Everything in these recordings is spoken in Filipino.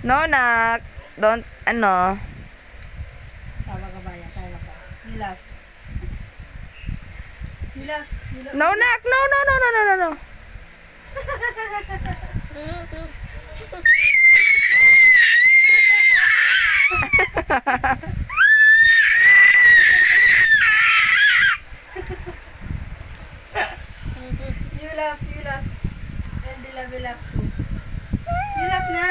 No, nak. Don't, ano. Tawa ka ba yan? Tawa ka. You laugh. You laugh. You laugh. No, nak. No, no, no, no, no, no, no. You laugh. You laugh. And they love you laugh too. You laugh na.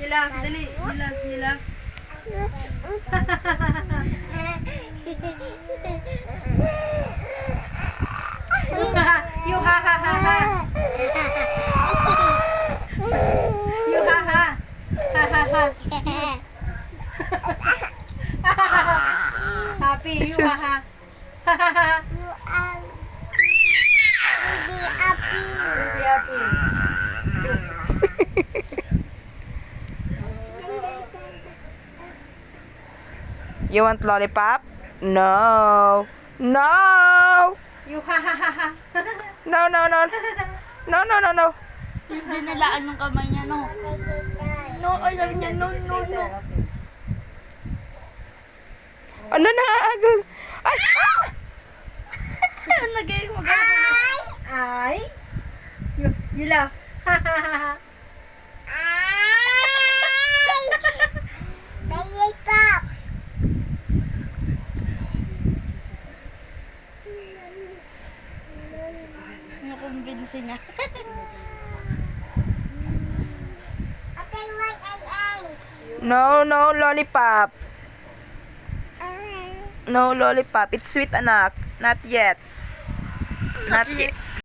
You laugh. Dali. You laugh. You laugh. You ha ha ha ha. You ha ha. Ha ha ha. Happy. You ha ha. Ha ha ha. Baby happy. You want lollipop? No. No. You ha ha ha ha. No, no, no. No, no, no, no. Tapos dinilaan yung kamay niya, no? No, ay, sabi niya, no, no, no. Ano na? Agad. Ay! Ah! Ang lagay yung mag-alala. Ay. You laugh. Ha ha ha ha. Yung kumbinsi niya. No, no lollipop. No lollipop. It's sweet, anak. Not yet. Not yet.